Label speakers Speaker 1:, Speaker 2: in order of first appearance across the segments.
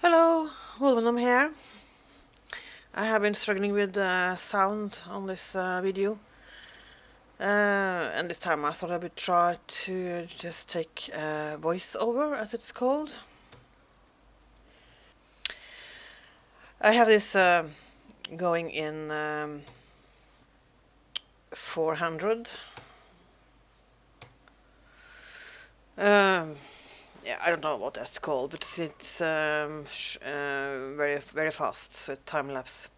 Speaker 1: Hello, Wolvenum here. I have been struggling with sound on this video, and this time I thought I would try to just take voiceover, as it's called. I have this going in 400. Yeah, I don't know what that's called, but it's very fast, so time lapse.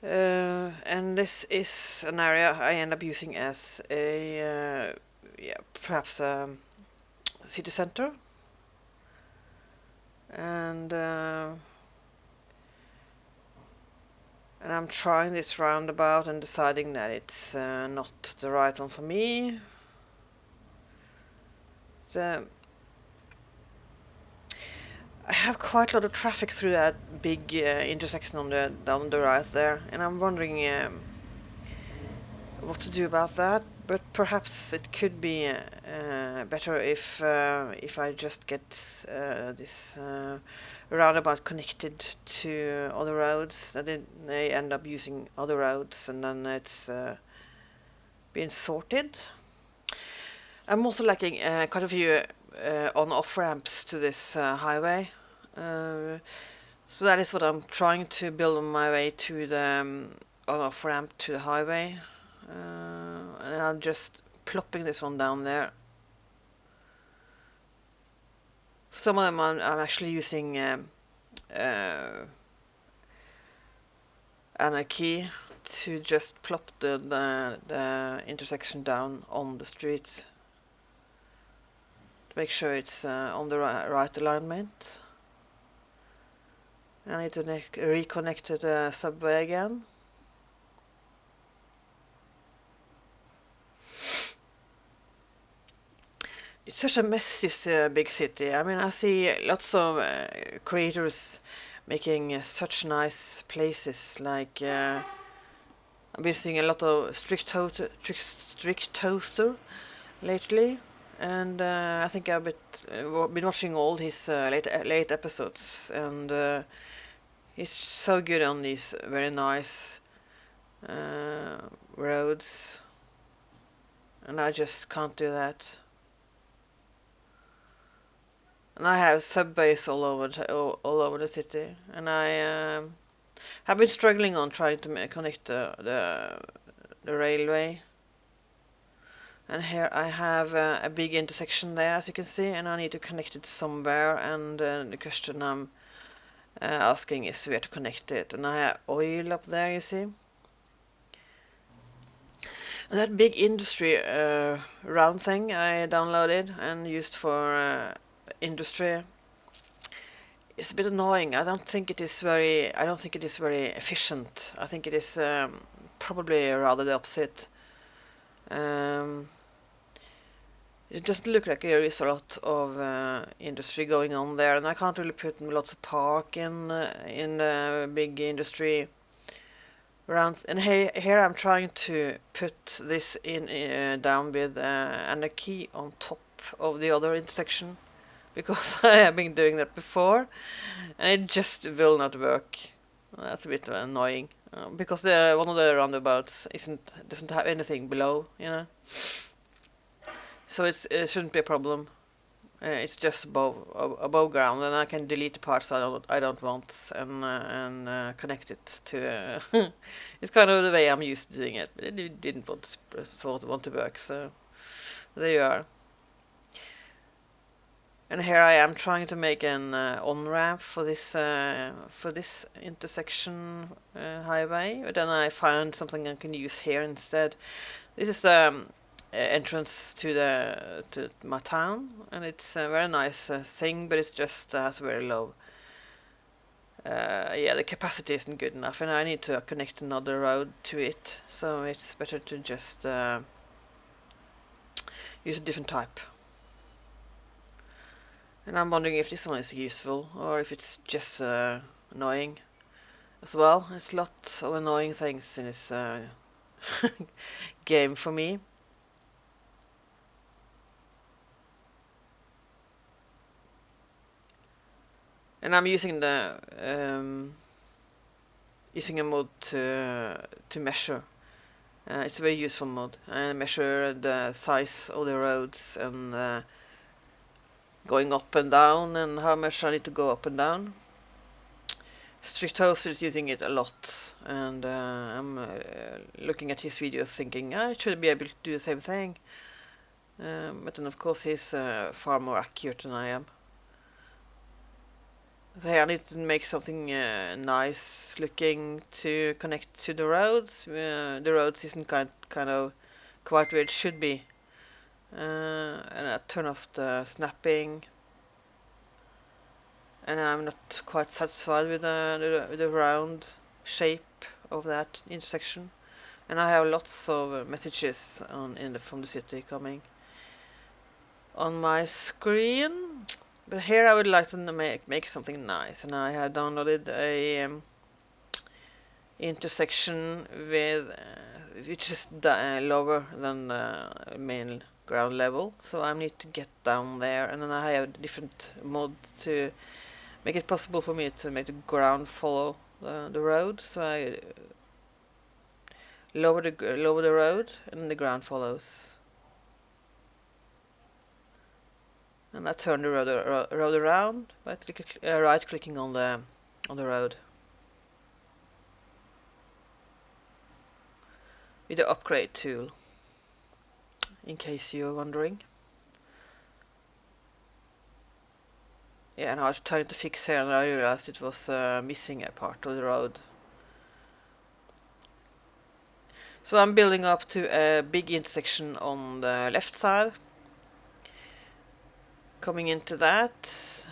Speaker 1: And this is an area I end up using as a perhaps city center, and I'm trying this roundabout and deciding that it's not the right one for me. I have quite a lot of traffic through that big intersection on the down the right there, and I'm wondering what to do about that. But perhaps it could be better if I just get this roundabout connected to other roads. That they end up using other roads, and then it's being sorted. I'm also lacking quite a few on-off ramps to this highway. So that is what I'm trying to build on my way to the on-off ramp to the highway. And I'm just plopping this one down there. For some of them I'm actually using Anarchy to just plop the intersection down on the street to make sure it's on the right alignment. I need to reconnect to the subway again. It's such a mess, this big city. I mean, I see lots of creators making such nice places. Like I've been seeing a lot of strict toaster lately, and I think I've been watching all his late episodes, and he's so good on these very nice roads, and I just can't do that. And I have subways all over the city, and I have been struggling on trying to connect the railway. And here I have a big intersection there, as you can see, and I need to connect it somewhere. And the question I'm asking is where to connect it. And I have oil up there, you see. And that big industry round thing I downloaded and used for industry is a bit annoying. I don't think it is very efficient. I think it is probably rather the opposite. It doesn't look like there is a lot of industry going on there, and I can't really put lots of park in the big industry around. And here I'm trying to put this in down with Anarchy on top of the other intersection, because I have been doing that before, and it just will not work. That's a bit annoying, because one of the roundabouts doesn't have anything below, you know. So it shouldn't be a problem. It's just above ground, and I can delete the parts I don't want and connect it to. It's kind of the way I'm used to doing it, but it didn't want to work. So there you are. And here I am trying to make an on-ramp for this intersection highway, but then I found something I can use here instead. This is the entrance to my town, and it's a very nice thing, but it's just has very low. Yeah, the capacity isn't good enough, and I need to connect another road to it, so it's better to just use a different type. And I'm wondering if this one is useful, or if it's just annoying as well. There's lots of annoying things in this game for me. And I'm using the using a mod to measure. It's a very useful mod. And measure the size of the roads and going up and down and how much I need to go up and down. Stricthost is using it a lot, and I'm looking at his videos thinking I should be able to do the same thing. But then of course he's far more accurate than I am. So here I need to make something nice looking to connect to the roads. The roads isn't kind of quite where it should be. And I turn off the snapping. And I'm not quite satisfied with the round shape of that intersection. And I have lots of messages from the city coming on my screen. But here I would like to make something nice, and I have downloaded a intersection with which is lower than the main ground level. So I need to get down there, and then I have a different mod to make it possible for me to make the ground follow the road. So I lower the road, and the ground follows. And I turn the road around by right clicking on the road with the upgrade tool. In case you're wondering. Yeah, and I was trying to fix here, and I realized it was missing a part of the road. So I'm building up to a big intersection on the left side. Coming into that.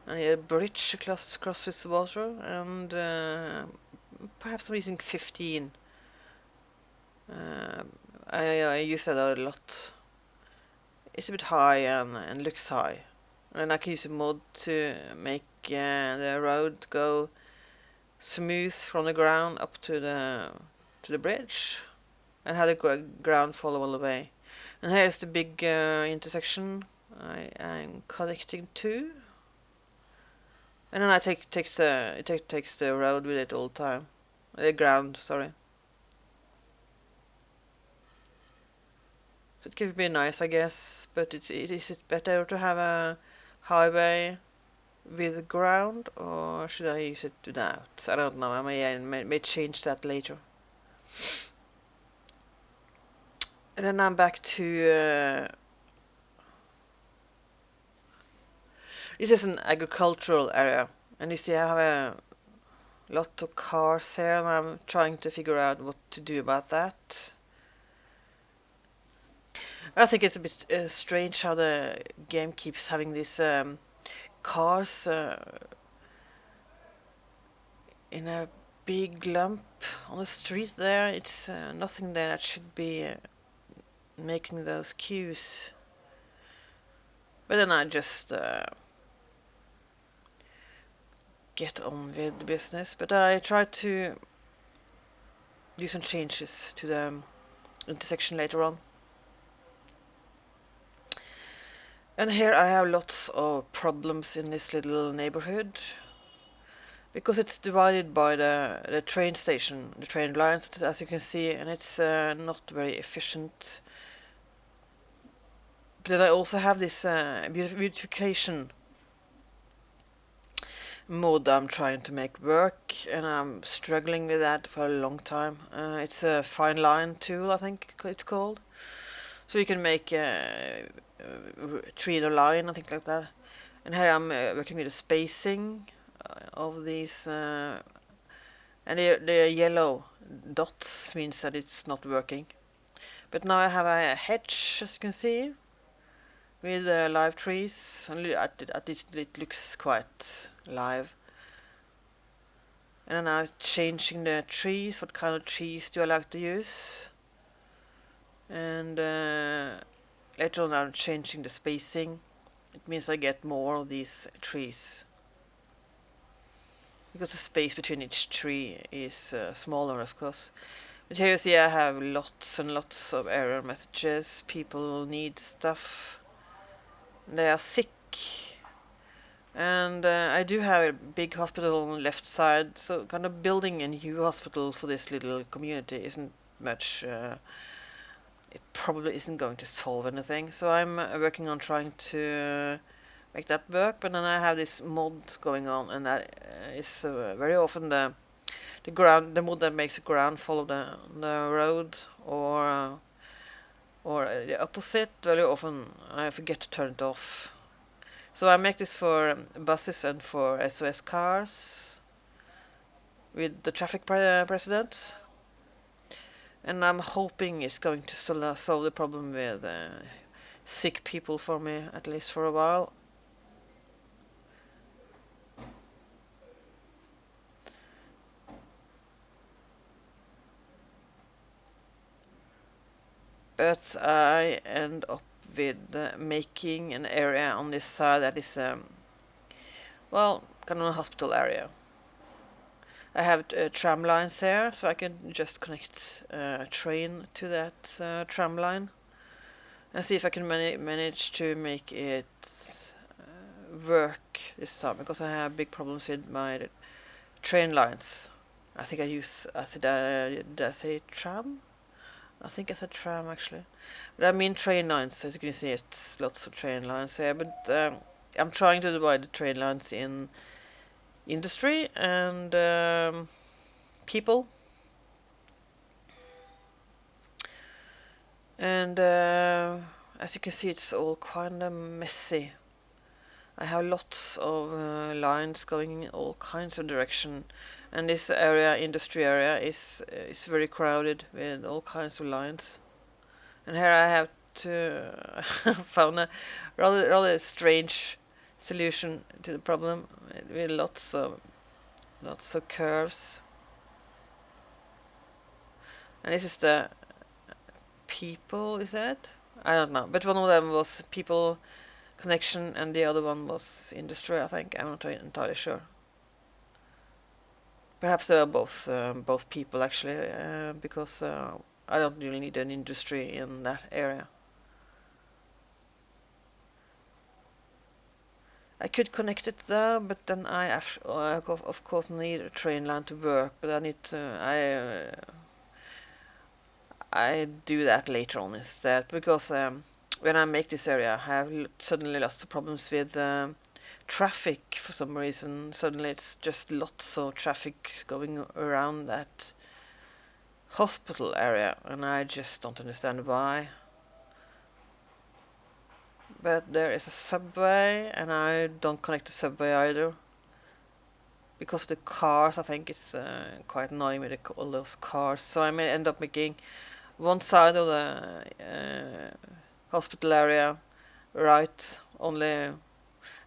Speaker 1: I need a bridge across this water, and perhaps I'm using 15. I use that a lot. It's a bit high and looks high. And then I can use a mod to make the road go smooth from the ground up to the bridge, and have the ground follow all the way. And here's the big intersection I'm connecting to. And then it takes the road with it all the time. The ground, sorry. So it could be nice, I guess, but is it better to have a highway with ground, or should I use it without? I don't know. I may change that later. And then I'm back to this is an agricultural area, and you see I have a lot of cars here, and I'm trying to figure out what to do about that. I think it's a bit strange how the game keeps having these cars in a big lump on the street there. It's nothing there that should be making those queues. But then I just get on with the business. But I try to do some changes to the intersection later on. And here I have lots of problems in this little neighborhood, because it's divided by the train station, the train lines, as you can see, and it's not very efficient. But then I also have this beautification mod I'm trying to make work, and I'm struggling with that for a long time. It's a fine line tool, I think it's called. So you can make a tree in a line and things like that. And here I'm working with the spacing of these, and the yellow dots means that it's not working. But now I have a hedge, as you can see, with live trees, and at least it looks quite live. And then I'm changing the trees. What kind of trees do I like to use? And later on I'm changing the spacing. It means I get more of these trees, because the space between each tree is smaller, of course. But here you see I have lots and lots of error messages. People need stuff. They are sick, And I do have a big hospital on the left side, so kind of building a new hospital for this little community isn't much. It probably isn't going to solve anything, so I'm working on trying to make that work. But then I have this mod going on, and that is very often the mod that makes the ground follow the road, or the opposite. Very often I forget to turn it off. So I make this for buses and for SOS cars with the traffic precedent. And I'm hoping it's going to solve the problem with sick people for me, at least for a while. But I end up with making an area on this side that is, well, kind of a hospital area. I have tram lines here, so I can just connect a train to that tram line and see if I can manage to make it work this time, because I have big problems with my train lines. I think did I say tram? I think I said tram actually. But I mean train lines, as you can see it's lots of train lines here, but I'm trying to divide the train lines in industry and people. And as you can see, it's all kind of messy. I have lots of lines going in all kinds of direction, and this area, industry area, is very crowded with all kinds of lines. And here I have to found a rather strange solution to the problem with lots of curves. And this is the people, is it? I don't know, but one of them was people connection and the other one was industry, I think. I'm not entirely sure. Perhaps they are both people actually, because I don't really need an industry in that area. I could connect it there, but then I of course need a train line to work. But I need to I do that later on instead, because when I make this area, I have suddenly lots of problems with traffic for some reason. Suddenly it's just lots of traffic going around that hospital area, and I just don't understand why. But there is a subway, and I don't connect the subway either. Because of the cars, I think it's quite annoying with all those cars. So I may end up making one side of the hospital area right only,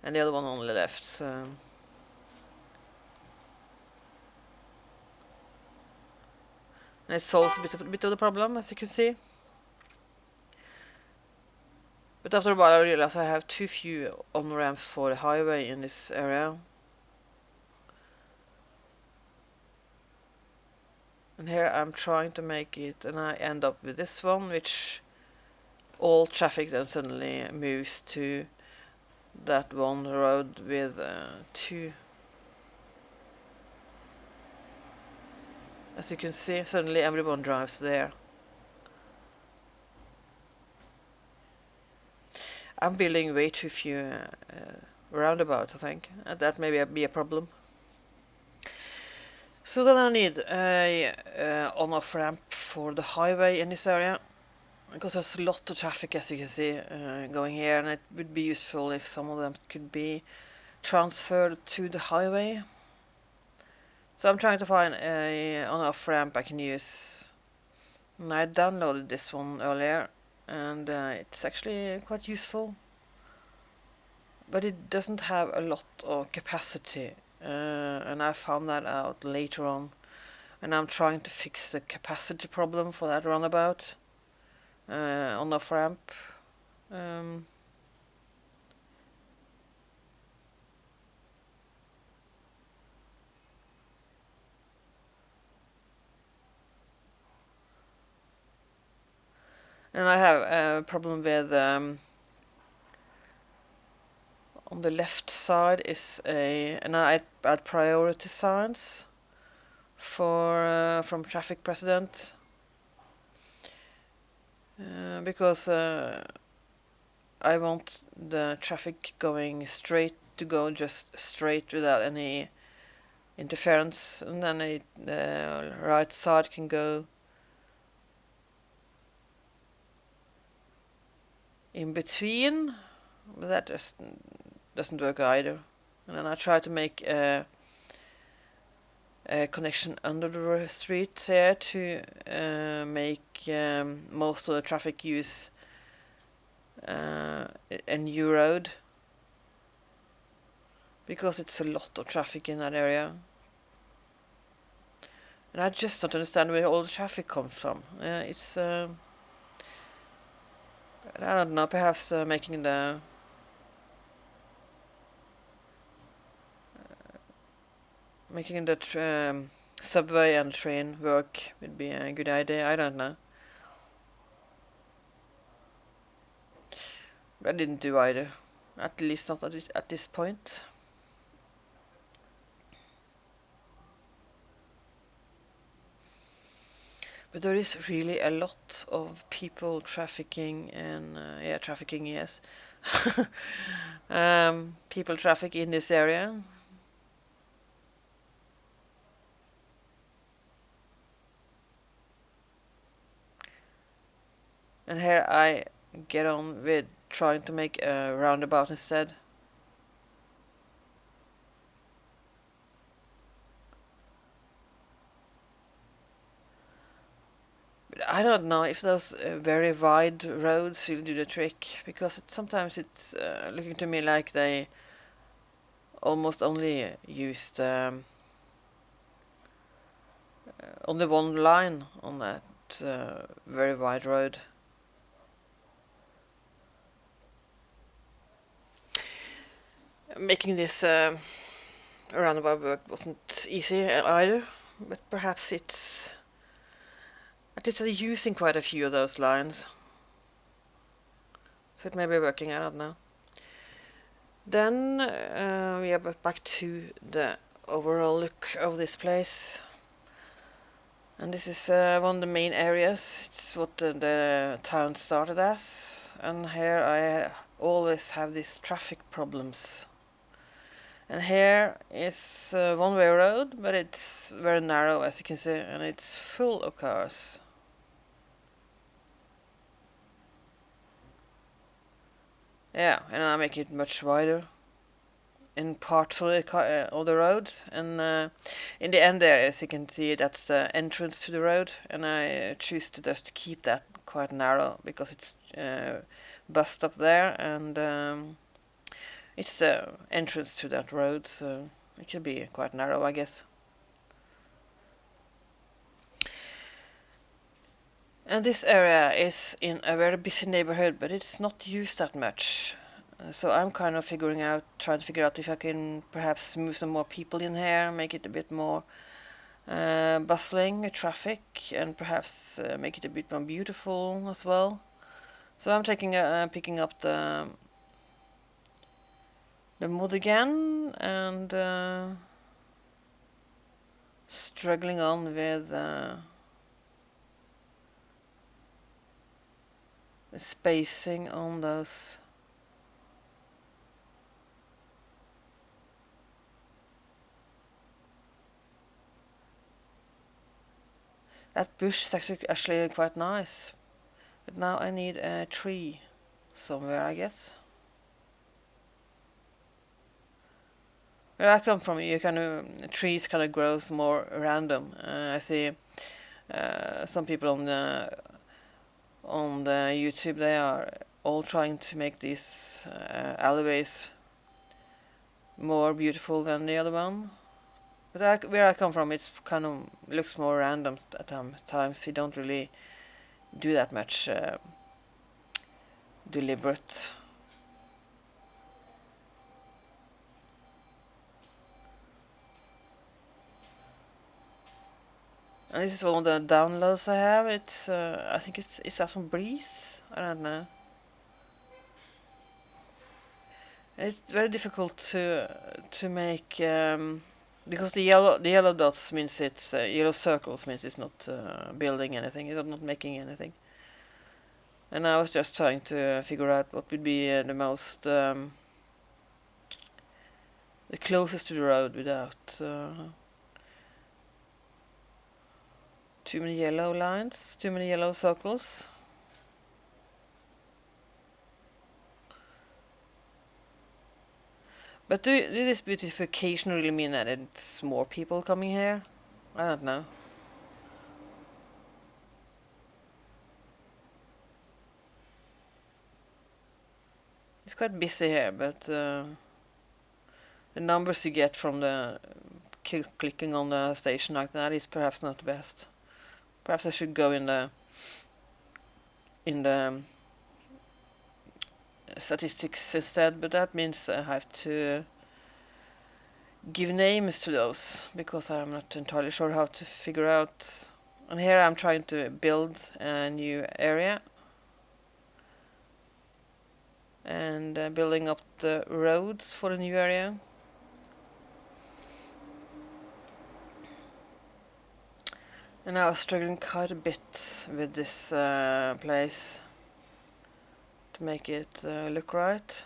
Speaker 1: and the other one only left. So and it solves a bit of the problem, as you can see. But after a while I realized I have too few on-ramps for the highway in this area. And here I'm trying to make it, and I end up with this one, which all traffic then suddenly moves to that one road with two. As you can see, suddenly everyone drives there. I'm building way too few roundabouts, I think. That may be a problem. So then I need a on-off ramp for the highway in this area, because there's a lot of traffic, as you can see, going here, and it would be useful if some of them could be transferred to the highway. So I'm trying to find a on-off ramp I can use. And I downloaded this one earlier, and it's actually quite useful. But it doesn't have a lot of capacity, and I found that out later on. And I'm trying to fix the capacity problem for that runabout on-off ramp. And I have a problem with On the left side is and I add priority signs for from traffic precedent because I want the traffic going straight to go just straight without any interference, and then the right side can go in between, but that just doesn't work either. And then I try to make a connection under the street here to make most of the traffic use a new road, because it's a lot of traffic in that area. And I just don't understand where all the traffic comes from. It's I don't know, perhaps making the subway and train work would be a good idea. I don't know. But I didn't do either. At least not at this point. But there is really a lot of people trafficking and trafficking, yes. People traffic in this area. And here I get on with trying to make a roundabout instead. But I don't know if those very wide roads will do the trick, because sometimes it's looking to me like they almost only used only one line on that very wide road. Making this roundabout work wasn't easy either, but perhaps it's at least using quite a few of those lines, so it may be working. I don't know. Then we are back to the overall look of this place, and this is one of the main areas. It's what the town started as, and here I always have these traffic problems. And here is one-way road, but it's very narrow, as you can see, and it's full of cars. Yeah, and I make it much wider in parts of the road, and in the end there, as you can see, that's the entrance to the road, and I choose to just keep that quite narrow because it's bus stop there, and it's the entrance to that road, so it can be quite narrow, I guess. And this area is in a very busy neighborhood, but it's not used that much. So I'm kind of trying to figure out if I can perhaps move some more people in here, make it a bit more bustling with traffic, and perhaps make it a bit more beautiful as well. So I'm picking up the mod again, and struggling on with the spacing on those. That bush is actually quite nice, but now I need a tree somewhere, I guess. Where I come from, trees kind of grows more random. I see some people on the YouTube, they are all trying to make these alleyways more beautiful than the other one. But where I come from, it's kind of looks more random at times. We don't really do that much deliberate. And this is one of the downloads I have. It's I think it's that from Breeze. I don't know. And it's very difficult to make because the yellow dots means it's yellow circles means it's not building anything. It's not making anything. And I was just trying to figure out what would be the most the closest to the road without too many yellow lines, too many yellow circles. But do this beautification really mean that it's more people coming here? I don't know. It's quite busy here, but the numbers you get from the clicking on the station like that is perhaps not the best. Perhaps I should go in the statistics instead, but that means I have to give names to those because I'm not entirely sure how to figure out. And here I'm trying to build a new area and building up the roads for the new area. And I was struggling quite a bit with this place to make it look right.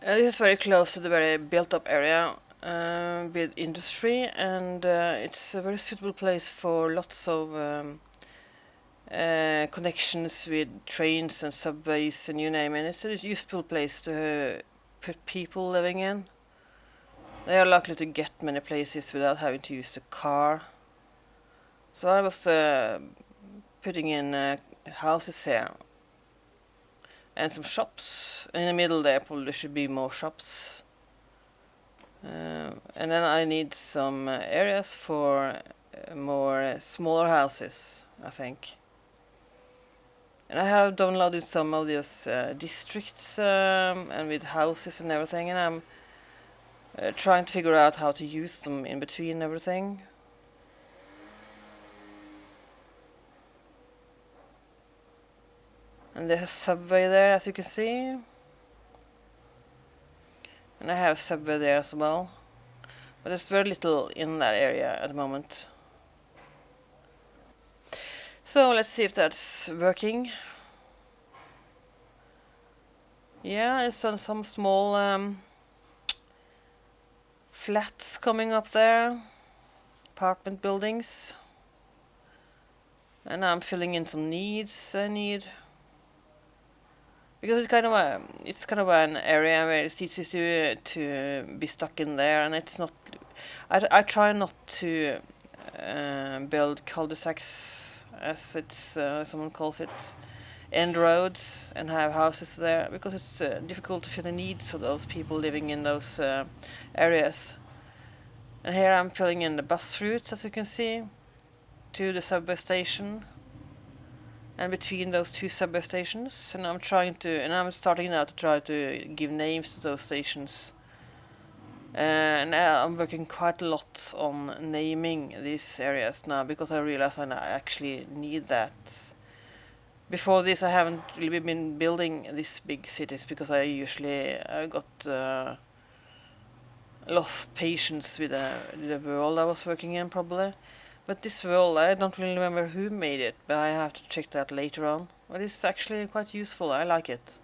Speaker 1: This is very close to the very built-up area with industry, and it's a very suitable place for lots of connections with trains and subways and you name it. It's a useful place to put people living in. They are likely to get many places without having to use the car. So I was putting in houses here and some shops. In the middle there probably should be more shops. And then I need some areas for more smaller houses, I think. And I have downloaded some of these districts and with houses and everything, and I'm trying to figure out how to use them in between everything. And there's a subway there, as you can see. And I have a subway there as well. But there's very little in that area at the moment. So let's see if that's working. Yeah, there's some small flats coming up there. Apartment buildings. And I'm filling in some needs I need. Because it's kind of an area where it's easy to be stuck in there, and it's not. I try not to build cul-de-sacs, as it's someone calls it, end roads, and have houses there, because it's difficult to fill the needs of those people living in those areas. And here I'm filling in the bus routes, as you can see, to the subway station. And between those two subway stations, and I'm starting now to try to give names to those stations. And I'm working quite a lot on naming these areas now, because I realize I actually need that. Before this, I haven't really been building these big cities, because I usually got lost patience with the world I was working in, probably. But this world, I don't really remember who made it, but I have to check that later on. But it's actually quite useful, I like it.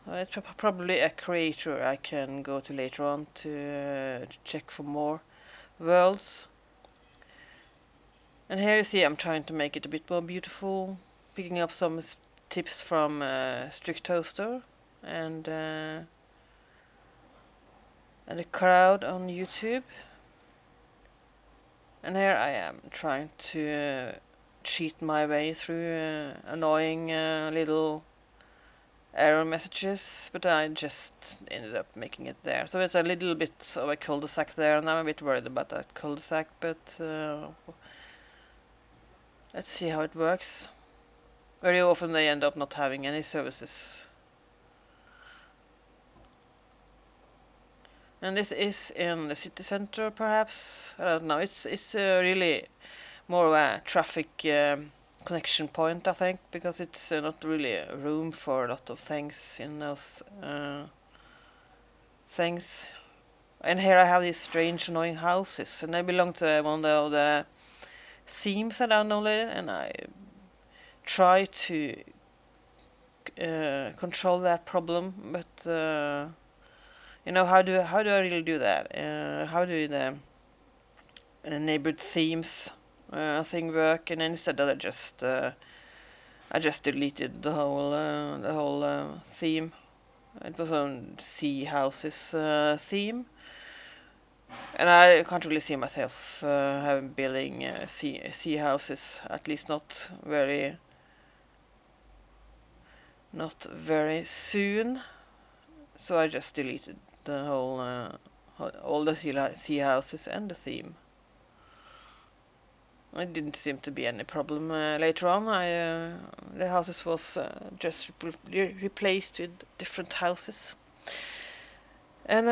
Speaker 1: It's probably a creator I can go to later on to check for more worlds. And here you see I'm trying to make it a bit more beautiful, picking up some tips from Strict Toaster and the crowd on YouTube. And here I am trying to cheat my way through annoying little error messages, but I just ended up making it there. So it's a little bit of a cul-de-sac there, and I'm a bit worried about that cul-de-sac, but Let's see how it works. Very often they end up not having any services. And this is in the city center, perhaps. I don't know. It's really more of a traffic connection point, I think, because it's not really room for a lot of things in those things. And here I have these strange, annoying houses, and they belong to one of the themes I downloaded, and I try to control that problem, but how do I really do that? How do the neighborhood themes thing work? And instead I just deleted the whole theme. It was on sea houses theme, and I can't really see myself building sea houses, at least not very soon. So I just deleted the whole all the sea houses and the theme. It didn't seem to be any problem later on. The houses was just replaced with different houses, and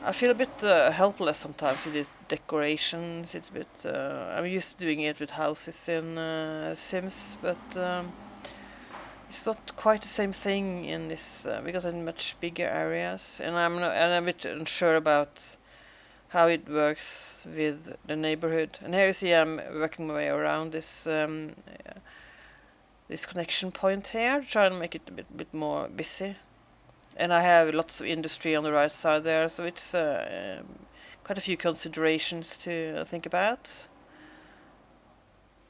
Speaker 1: I feel a bit helpless sometimes with the decorations. It's a bit. I'm used to doing it with houses in Sims, but it's not quite the same thing in this because in much bigger areas, and I'm a bit unsure about how it works with the neighborhood. And here you see I'm working my way around this this connection point here, trying to make it a bit more busy. And I have lots of industry on the right side there, so it's quite a few considerations to think about.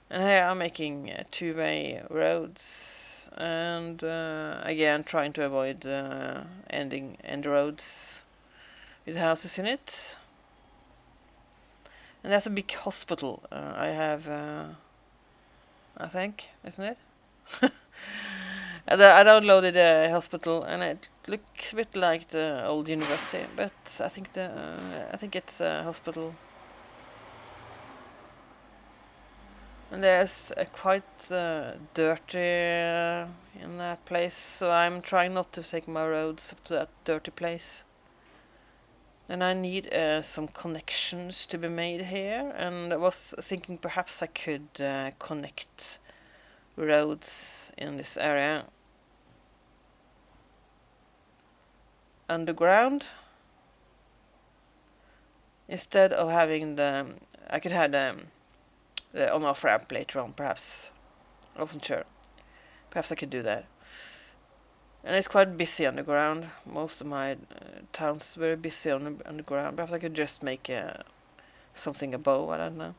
Speaker 1: And here I'm making two-way roads, and again trying to avoid end roads with houses in it. And that's a big hospital I have, I think, isn't it? I downloaded a hospital, and it looks a bit like the old university, but I think it's a hospital. And there's quite dirty in that place, so I'm trying not to take my roads up to that dirty place. And I need some connections to be made here, and I was thinking perhaps I could connect roads in this area underground instead of having I could have the on-off ramp later on, perhaps. I wasn't sure. Perhaps I could do that. And it's quite busy underground. Most of my towns are very busy underground. Perhaps I could just make something above, I don't know.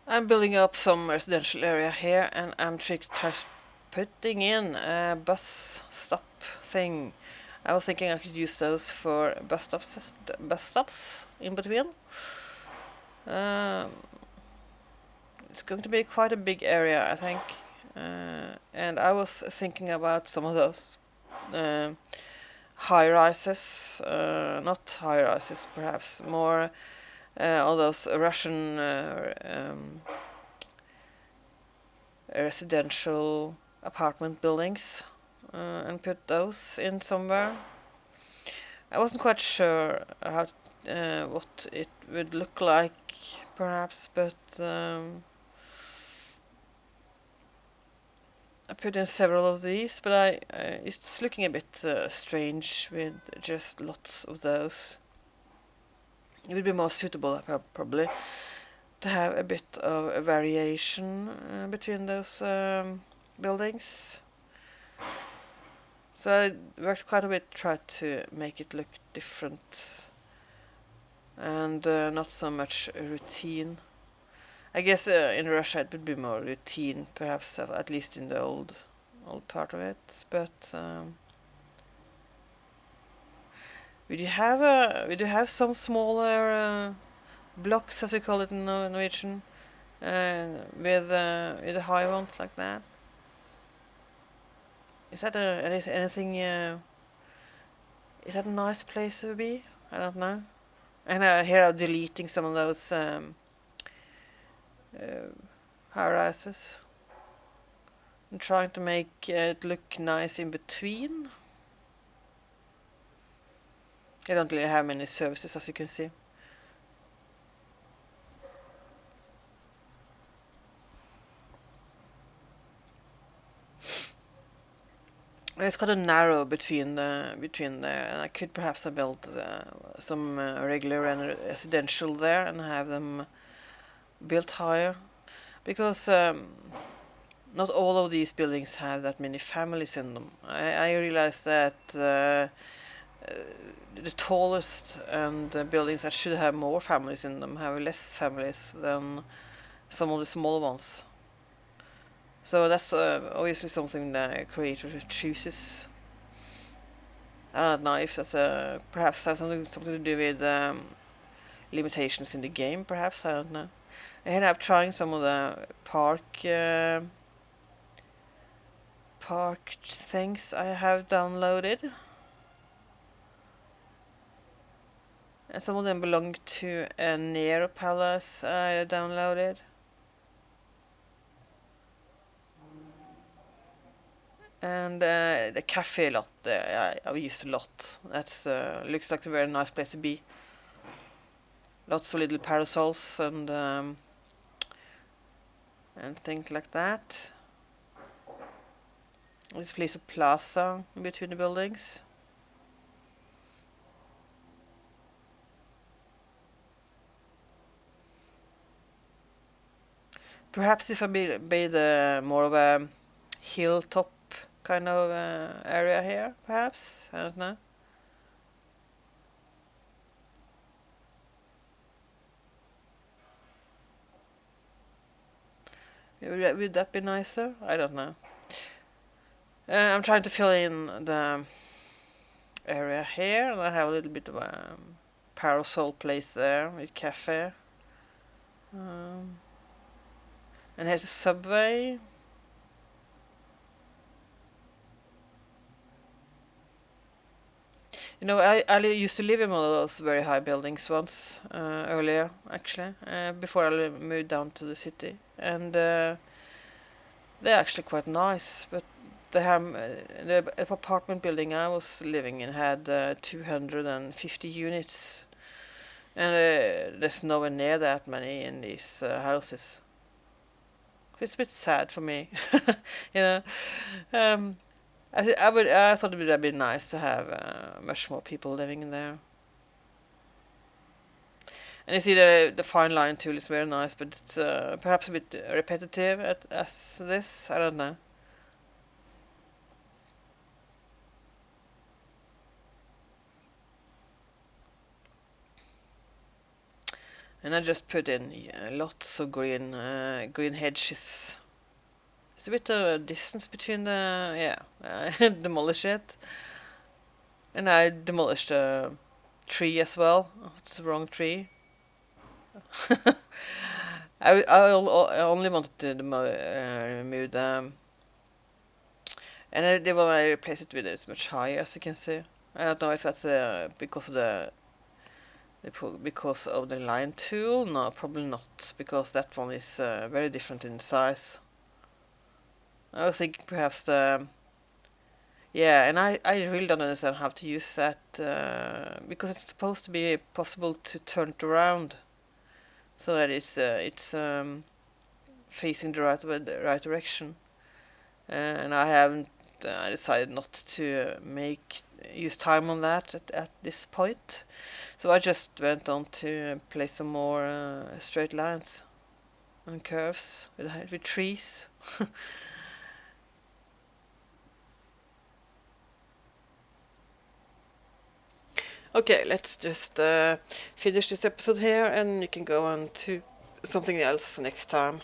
Speaker 1: I'm building up some residential area here, and I'm putting in a bus stop thing. I was thinking I could use those for bus stops in between. It's going to be quite a big area, I think. And I was thinking about some of those high-rises, not high-rises perhaps, more all those Russian residential apartment buildings, and put those in somewhere. I wasn't quite sure how what it would look like, perhaps, but I put in several of these, but it's looking a bit strange with just lots of those. It would be more suitable, probably, to have a bit of a variation between those buildings. So I worked quite a bit, tried to make it look different and not so much routine. I guess in Russia it would be more routine, perhaps, at least in the old part of it. But we do have some smaller blocks, as we call it in Norwegian, with a high one like that. Is that anything? Is that a nice place to be? I don't know. And here I'm deleting some of those high rises. I'm trying to make it look nice in between. I don't really have many services, as you can see. It's kind of narrow between there, and I could perhaps have built some regular residential there and have them built higher, because not all of these buildings have that many families in them. I realize that the tallest and buildings that should have more families in them have less families than some of the smaller ones. So that's obviously something the creator chooses. I don't know if that's perhaps has something to do with limitations in the game. Perhaps, I don't know. I ended up trying some of the park things I have downloaded, and some of them belong to a Nero Palace I downloaded. And the cafe lot I've used a lot. That's looks like a very nice place to be. Lots of little parasols and things like that. This place a plaza in between the buildings. Perhaps if I made more of a hilltop kind of area here, perhaps, I don't know. Would that be nicer? I don't know. I'm trying to fill in the area here, and I have a little bit of a parasol place there with cafe. And here's a subway. You know, I used to live in one of those very high buildings once, earlier, actually, before I moved down to the city. And they're actually quite nice, but the apartment building I was living in had 250 units. And there's nowhere near that many in these houses. It's a bit sad for me, you know. I thought it would have been nice to have much more people living in there. And you see the fine line tool is very nice, but it's perhaps a bit repetitive as this. I don't know. And I just put in lots of green hedges. It's a bit of distance between I demolish it. And I demolished a tree as well. Oh, it's the wrong tree. I only wanted to remove them. And the one I replaced it with is much higher, as you can see. I don't know if that's because of the line tool. No, probably not, because that one is very different in size. I was thinking perhaps and I really don't understand how to use that, because it's supposed to be possible to turn it around so that it's facing the right direction. And I haven't. I decided not to use time on that at this point. So I just went on to play some more straight lines and curves with trees. Okay, let's just finish this episode here, and you can go on to something else next time.